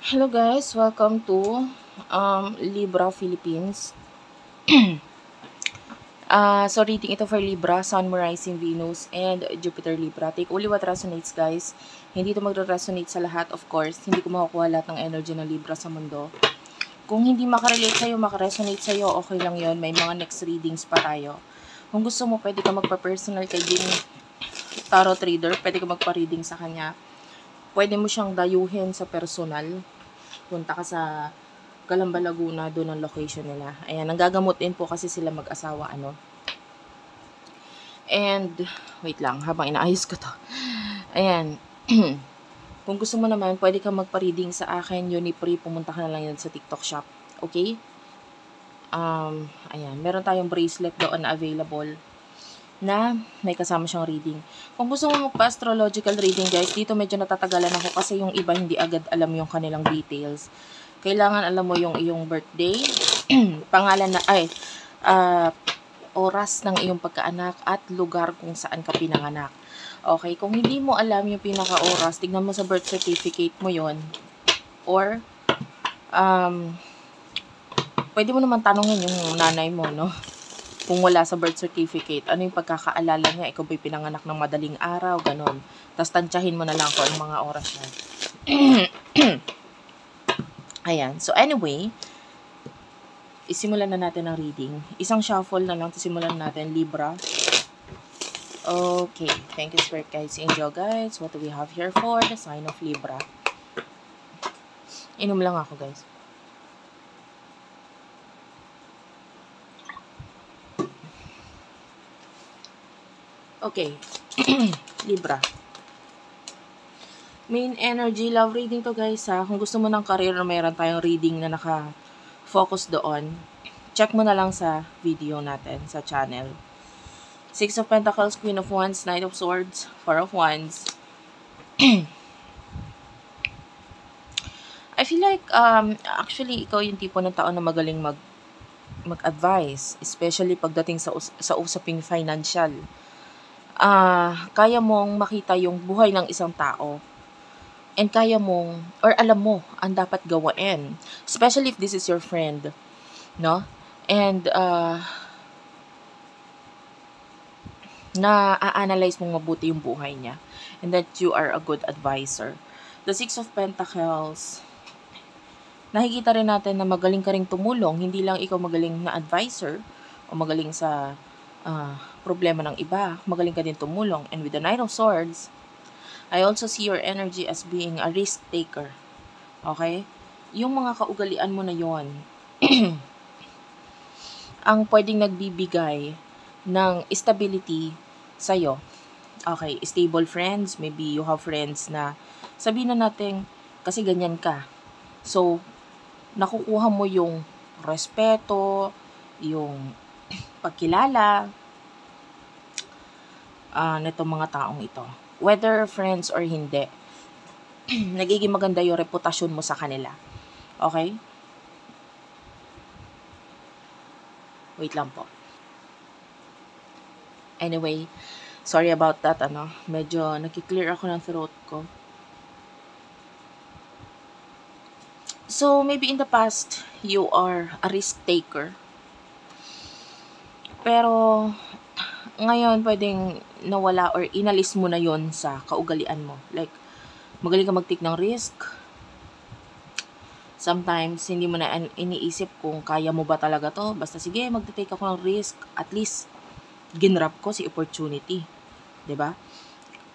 Hello guys, welcome to Libra Philippines. So reading ito for Libra, Sun, Moon, Rising, Venus, and Jupiter Libra. Take only what resonates guys. Hindi ito magre-resonate sa lahat, of course. Hindi ko makukuha lahat ng energy ng Libra sa mundo. Kung hindi makarelate sa'yo, makaresonate sa'yo, okay lang yon. May mga next readings pa tayo. Kung gusto mo, pwede ka magpa-personal kay Jing Tarot Reader. Pwede ka magpa-reading sa kanya. Pwede mo siyang dayuhin sa personal. Punta ka sa Calamba, Laguna, doon ang location nila. Ayan, nanggagamutin po kasi sila mag-asawa, ano. And, wait lang, habang inaayos ko to. Ayan. Kung gusto mo naman, pwede ka magpa-reading sa akin, Unipree, pumunta ka na lang yan sa TikTok shop. Okay? Ayan, meron tayong bracelet doon na available na may kasama siyang reading. Kung gusto mo magpa-astrological reading, guys, dito medyo natatagalan ako kasi yung iba hindi agad alam yung kanilang details. Kailangan alam mo yung iyong birthday, pangalan na, oras ng iyong pagkaanak at lugar kung saan ka pinanganak. Okay, kung hindi mo alam yung pinaka-oras, tignan mo sa birth certificate mo yon. Or, pwede mo naman tanongin yung nanay mo, no? Kung wala sa birth certificate, ano yung pagkakaalala niya, ikaw ba'y pinanganak ng madaling araw, ganon. Tapos tansyahin mo na lang kung anong mga oras yan. Ayan. So, anyway, isimulan na natin ang reading. Isang shuffle na lang, simulan natin, Libra. Okay. Thank you, Spirit Guides, Angel Guides. What do we have here for the sign of Libra? Inom lang ako, guys. Okay. Libra. Main energy, love reading to guys ha. Kung gusto mo ng career, mayroon tayong reading na naka-focus doon. Check mo na lang sa video natin, sa channel. Six of Pentacles, Queen of Wands, Knight of Swords, Four of Wands. I feel like, actually, ikaw yung tipo ng tao na magaling mag-advise. Especially pagdating sa usaping financial. Kaya mong makita yung buhay ng isang tao. And kaya mong, or alam mo, ang dapat gawain. Especially if this is your friend. No? And, na-analyze mong mabuti yung buhay niya. And that you are a good advisor. The Six of Pentacles, nakikita rin natin na magaling ka rin tumulong. Hindi lang ikaw magaling na advisor o magaling sa problema ng iba. Magaling ka din tumulong. And with the Knight of Swords, I also see your energy as being a risk taker. Okay? Yung mga kaugalian mo na yon ang pwedeng nagbibigay ng stability sa'yo. Okay, stable friends. Maybe you have friends na sabihin na natin kasi ganyan ka. So, nakukuha mo yung respeto, yung pagkilala nitong mga taong ito. Whether friends or hindi, nagiging maganda yung reputasyon mo sa kanila. Okay? Wait lang po. Anyway, sorry about that, medyo nakiklear ako ng throat ko. So, maybe in the past, you are a risk taker. Pero, ngayon, pwedeng nawala or inalis mo na yon sa kaugalian mo. Like, magaling ka mag-take ng risk. Sometimes, hindi mo na iniisip kung kaya mo ba talaga to. Basta, sige, mag-take ako ng risk. At least, ginrap ko si opportunity. 'Di ba?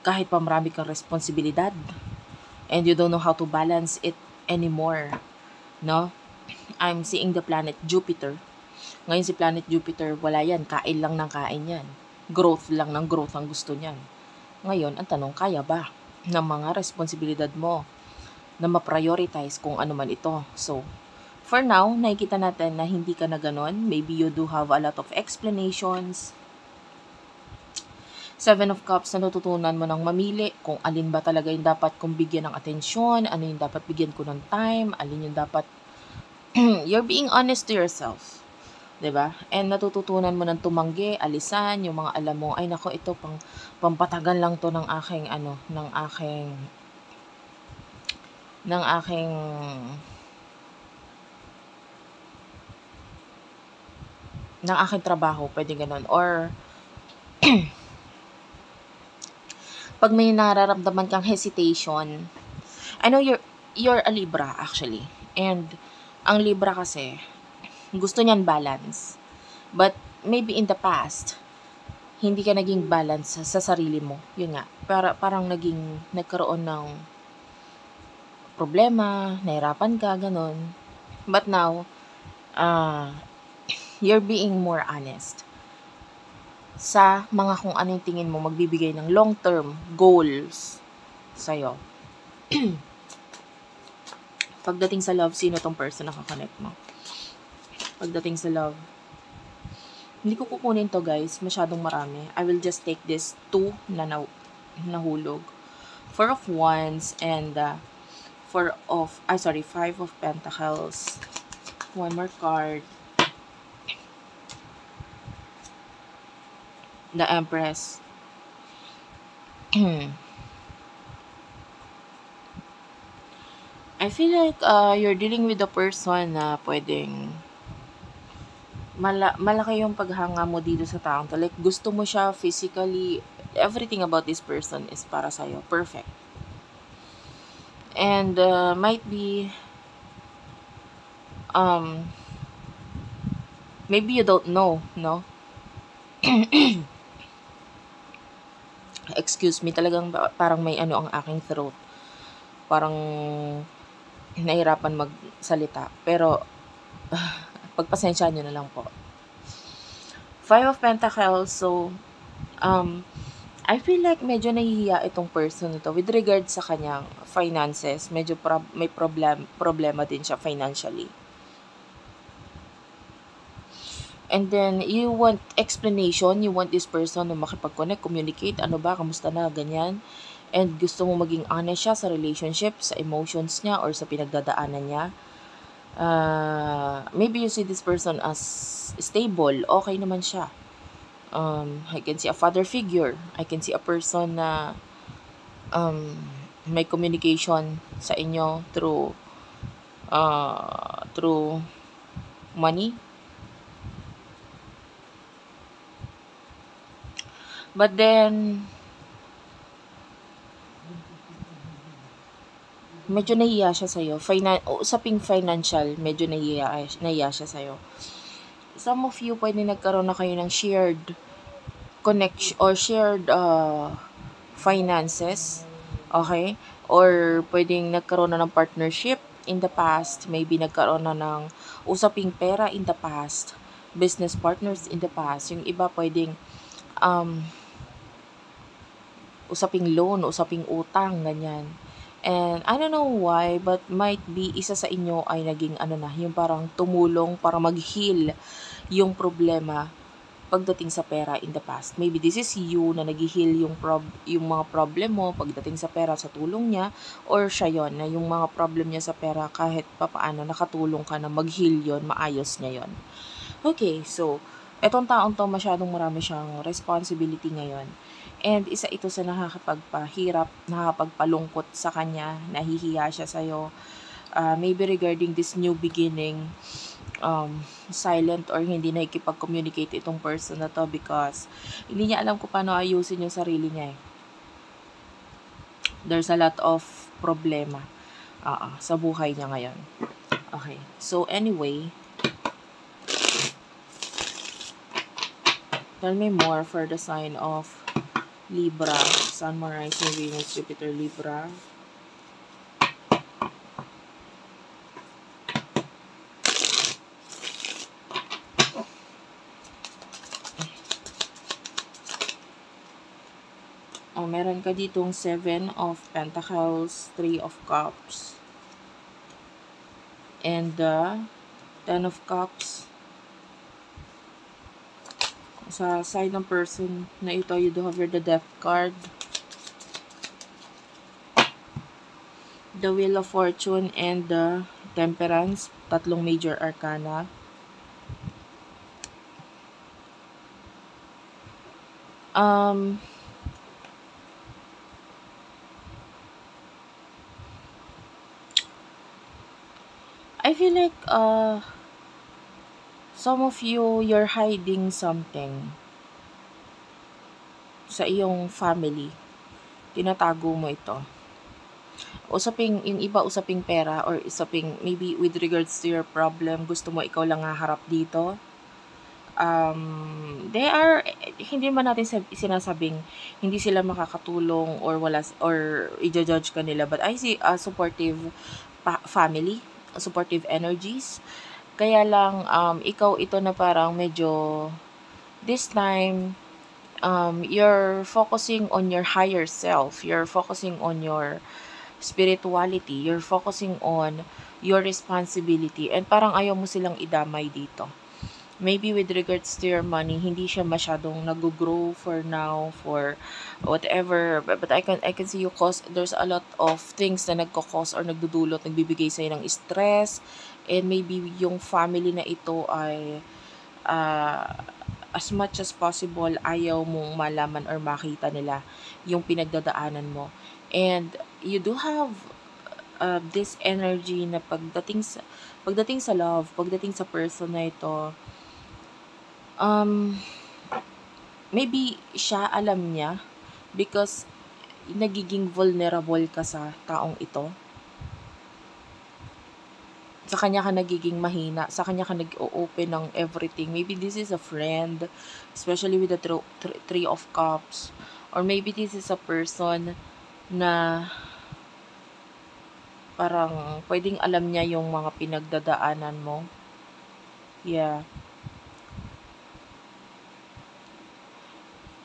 Kahit pa marami kang responsibilidad. And you don't know how to balance it anymore. No? I'm seeing the planet Jupiter. Ngayon si planet Jupiter, wala yan. Kain lang ng kain yan. Growth lang ng growth ang gusto niyan. Ngayon, ang tanong, kaya ba ng mga responsibilidad mo na ma-prioritize kung ano man ito? So, for now, nakikita natin na hindi ka na ganon. Maybe you do have a lot of explanations. Seven of Cups, na natutunan mo ng mamili kung alin ba talaga yung dapat kong bigyan ng atensyon, ano yung dapat bigyan ko ng time, alin yung dapat you're being honest to yourself. 'Di ba? And natututunan mo ng tumanggi, alisan yung mga alam mo, ay nako, ito pampatagal lang to ng aking ng aking trabaho, pwede gano'n. Or pag may nararamdaman kang hesitation, I know you're a Libra actually. And ang Libra kasi, gusto niyan balance. But maybe in the past, hindi ka naging balance sa sarili mo. Yun nga, parang nagkaroon ng problema, nahirapan ka, ganun. But now, you're being more honest sa mga kung ano yung tingin mo magbibigay ng long-term goals sa'yo. Pagdating sa love, sino tong person na kakonect mo? Pagdating sa love, hindi ko kukunin to guys, masyadong marami. I will just take this 2 na nahulog. 4 of Wands and 5 of Pentacles. One more card. The Empress. I feel like you're dealing with a person na pwedeng malaki yung paghanga mo dito sa taong to. Like, gusto mo siya physically. Everything about this person is para sa'yo. Perfect. And might be maybe you don't know, no? Excuse me, talagang parang may ano ang aking throat. Parang nahirapan magsalita. Pero, pagpasensya nyo na lang po. 5 of Pentacles, so, I feel like medyo nahihiya itong person nito with regard sa kanyang finances. Medyo may problema din siya financially. And then, you want explanation, you want this person na makipag-connect, communicate, ano ba, kamusta na, ganyan. And gusto mo maging honest siya sa relationship, sa emotions niya, or sa pinagdadaanan niya. Maybe you see this person as stable, okay naman siya. I can see a father figure. I can see a person na may communication sa inyo through money. But then, medyo nahiya siya sa'yo. Usaping financial, medyo nahiya siya sa'yo. Some of you, pwede nagkaroon na kayo ng shared connection or shared finances. Okay? Or pwedeng nagkaroon na ng partnership in the past. Maybe nagkaroon na ng usaping pera in the past. Business partners in the past. Yung iba pwedeng usaping loan, usaping utang, ganyan. And I don't know why, but might be isa sa inyo ay naging yung parang tumulong para mag-heal yung problema pagdating sa pera in the past. Maybe this is you na nag-heal yung mga problem mo pagdating sa pera sa tulong niya, or siya yon na yung mga problem niya sa pera kahit papaano nakatulong ka na mag-heal yon, maayos niya yon. Okay, so etong taong to masyadong marami siyang responsibility ngayon. And isa ito sa nakakapagpahirap, nakakapagpalungkot sa kanya, nahihiya siya sa'yo. Maybe regarding this new beginning, silent or hindi nakikipag-communicate itong person na to because hindi niya alam kung paano ayusin yung sarili niya. There's a lot of problema sa buhay niya ngayon. Okay, so anyway, tell me more for the sign of Libra, Sun, Moon, Rising, Venus, Jupiter, Libra. Meron ka ditong 7 of Pentacles, 3 of Cups, and 10 of Cups. Sa side ng person na ito, you do have the Death card, the Wheel of Fortune, and the Temperance, tatlong major arcana. I feel like some of you, you're hiding something sa iyong family. Tinatago mo ito. Usaping, yung iba usaping pera or usaping maybe with regards to your problem, gusto mo ikaw lang haharap dito. They are, hindi man natin sinasabing hindi sila makakatulong or wala or i-judge ka nila, but I see a supportive family, supportive energies. Kaya lang ikaw ito na parang medyo this time you're focusing on your higher self, you're focusing on your spirituality, you're focusing on your responsibility, and parang ayaw mo silang idamay dito. Maybe with regards to your money, hindi siya masyadong nag-grow for now, for whatever. But I can see you cause, there's a lot of things na nagko-cause or nagdudulot, nagbibigay sa'yo ng stress. And maybe yung family na ito ay as much as possible, ayaw mong malaman or makita nila yung pinagdadaanan mo. And you do have this energy na pagdating sa love, pagdating sa person na ito, maybe siya alam niya because nagiging vulnerable ka sa taong ito. Sa kanya ka nagiging mahina, sa kanya ka nag-open ng everything. Maybe this is a friend, especially with the Three of Cups. Or maybe this is a person na parang pwedeng alam niya yung mga pinagdadaanan mo. Yeah.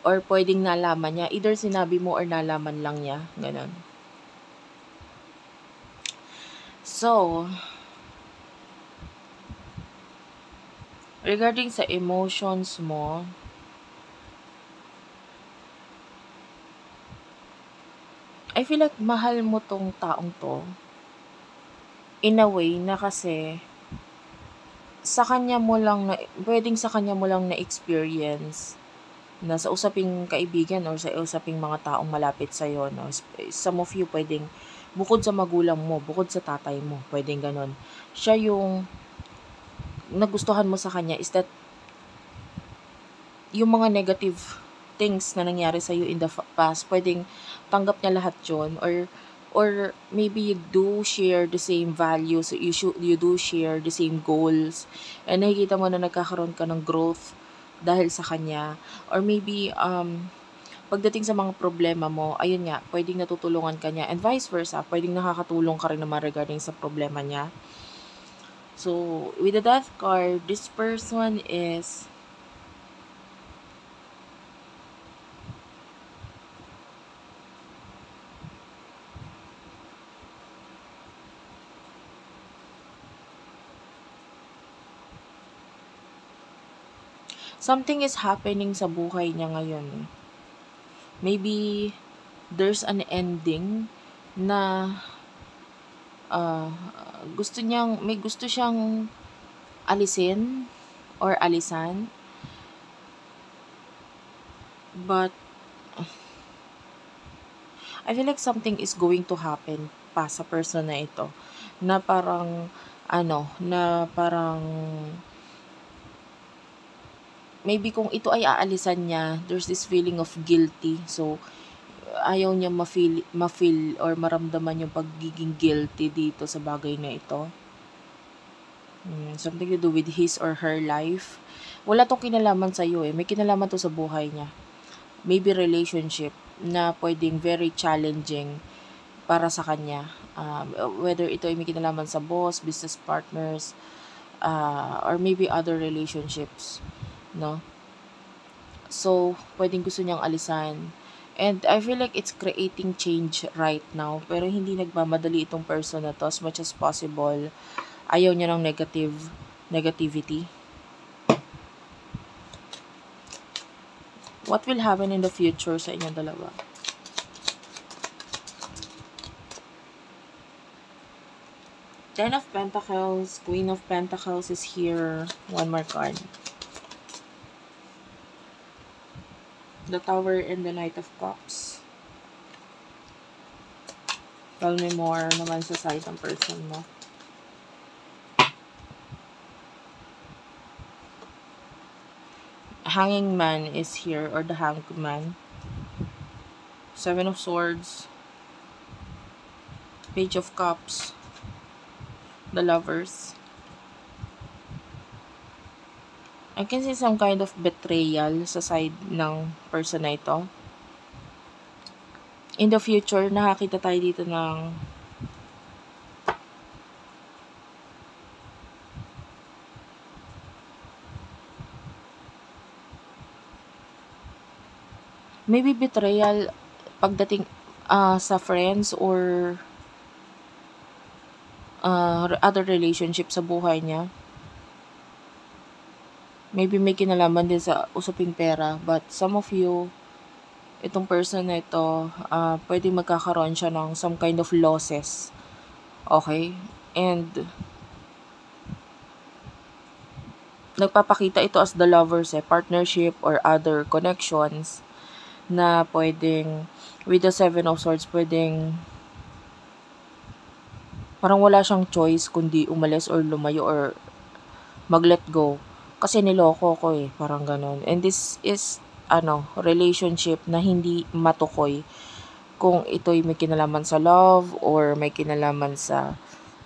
Or pwedeng nalaman niya. Either sinabi mo or nalaman lang niya. Ganon. So, regarding sa emotions mo, I feel like mahal mo tong taong to. In a way na kasi, pwedeng sa kanya mo lang na-experience na sa usaping kaibigan or sa usaping mga taong malapit sa'yo, no? Some of you pwedeng, bukod sa magulang mo, bukod sa tatay mo, pwedeng ganon. Siya yung nagustuhan mo sa kanya is that yung mga negative things na nangyari sa'yo in the past, pwedeng tanggap niya lahat yun, or maybe you do share the same values, you do share the same goals, and nakikita mo na nagkakaroon ka ng growth dahil sa kanya. Or maybe pagdating sa mga problema mo, ayun nga, pwedeng natutulungan ka niya, and vice versa, pwedeng nakakatulong ka rin naman regarding sa problema niya. So with the Death card, this person is something is happening sa buhay niya ngayon. Maybe there's an ending na may gusto siyang alisin or alisan. But I feel like something is going to happen pa sa person na ito. Na parang maybe kung ito ay aalisan niya, there's this feeling of guilty. So, ayaw niya ma-feel or maramdaman yung pagiging guilty dito sa bagay na ito. Something to do with his or her life. Wala tong kinalaman sa'yo eh. May kinalaman to sa buhay niya. Maybe relationship na pwedeng very challenging para sa kanya. Whether ito ay may kinalaman sa boss, business partners, or maybe other relationships. No? So, pwedeng gusto niyang alisan. And I feel like it's creating change right now. Pero hindi nagmamadali itong person na to as much as possible. Ayaw niya ng negativity. What will happen in the future sa inyong dalawa? Ten of Pentacles, Queen of Pentacles is here. One more card. The Tower and the Knight of Cups. Tell me more naman sa side ng person mo. Hanging Man is here, or the Hanged Man. Seven of Swords. Page of Cups. The Lovers. I can see some kind of betrayal sa side ng person na ito. In the future, nakakita tayo dito ng maybe betrayal pagdating sa friends or other relationship sa buhay niya. Maybe may kinalaman din sa usaping pera, but some of you, itong person na ito, pwede magkakaroon siya ng some kind of losses. Okay? And nagpapakita ito as the Lovers, partnership or other connections na pwedeng, with the Seven of Swords, pwedeng parang wala siyang choice kundi umalis or lumayo or mag-let go. Kasi niloko ko parang ganun. And this is, relationship na hindi matukoy kung ito'y may kinalaman sa love or may kinalaman sa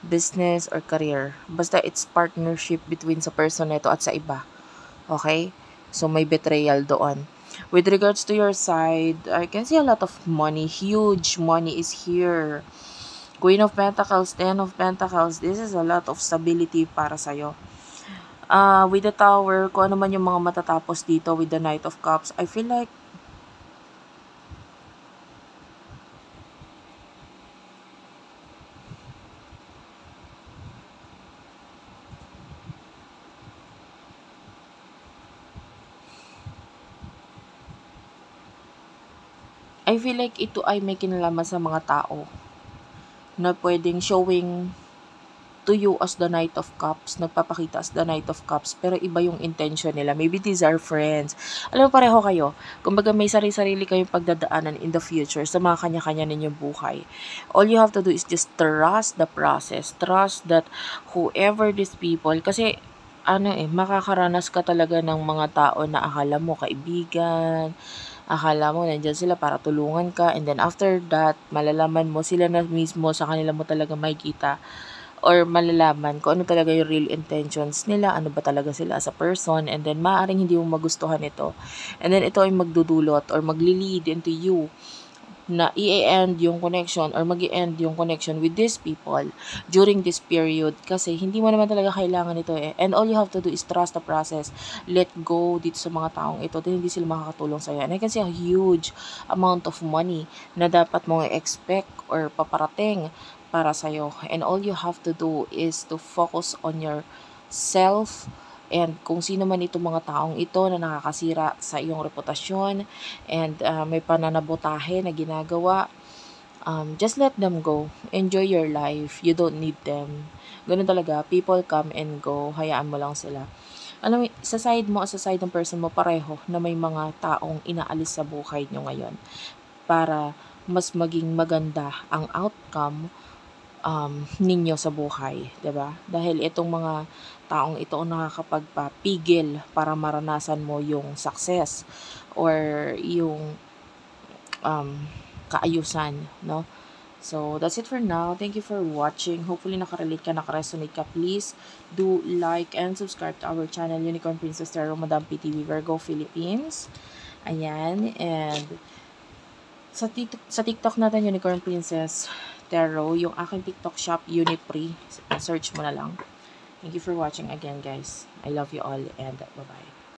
business or career. Basta it's partnership between sa person na ito at sa iba. Okay? So, may betrayal doon. With regards to your side, I can see a lot of money. Huge money is here. Queen of Pentacles, Ten of Pentacles. This is a lot of stability para sa'yo. With the Tower, kung ano man yung mga matatapos dito with the Knight of Cups, I feel like ito ay may kinalaman sa mga tao na pwedeng showing to you as the Knight of Cups, nagpapakita as the Knight of Cups, pero iba yung intention nila. Maybe these are friends. Alam mo, pareho kayo. Kumbaga may sarili-sarili kayong pagdadaanan in the future sa mga kanya-kanya ninyong buhay. All you have to do is just trust the process. Trust that whoever these people, kasi makakaranas ka talaga ng mga tao na akala mo kaibigan, akala mo nandyan sila para tulungan ka, and then after that, malalaman mo sila na mismo sa kanila mo talaga makikita or malalaman kung ano talaga yung real intentions nila, ano ba talaga sila as a person, and then maaaring hindi mo magustuhan ito. And then ito ay magdudulot or magli-lead into you na i-end yung connection or mag-i-end yung connection with these people during this period kasi hindi mo naman talaga kailangan ito And all you have to do is trust the process. Let go dito sa mga taong ito dahil hindi sila makakatulong sa'yo. And I can see a huge amount of money na dapat mong expect or paparating para sa'yo. And all you have to do is to focus on yourself and kung sino man itong mga taong ito na nakakasira sa iyong reputasyon and may pananabotahe na ginagawa, just let them go. Enjoy your life. You don't need them. Ganun talaga. People come and go. Hayaan mo lang sila. Alam mo, sa side mo, sa side ng person mo, pareho na may mga taong inaalis sa buhay nyo ngayon para mas maging maganda ang outcome ninyo sa buhay, 'di ba? Dahil itong mga taong ito ang nakakapagpapigil para maranasan mo yung success or yung kaayusan, no? So, that's it for now. Thank you for watching. Hopefully, nakarelate ka, nakaresonate ka. Please do like and subscribe to our channel, Unicorn Princess Tarot, Madam PTV, Virgo, Philippines. Ayan. And sa TikTok natin, Unicorn Princess Tarot, yung aking TikTok shop, Unipri. Search mo na lang. Thank you for watching again, guys. I love you all and bye-bye.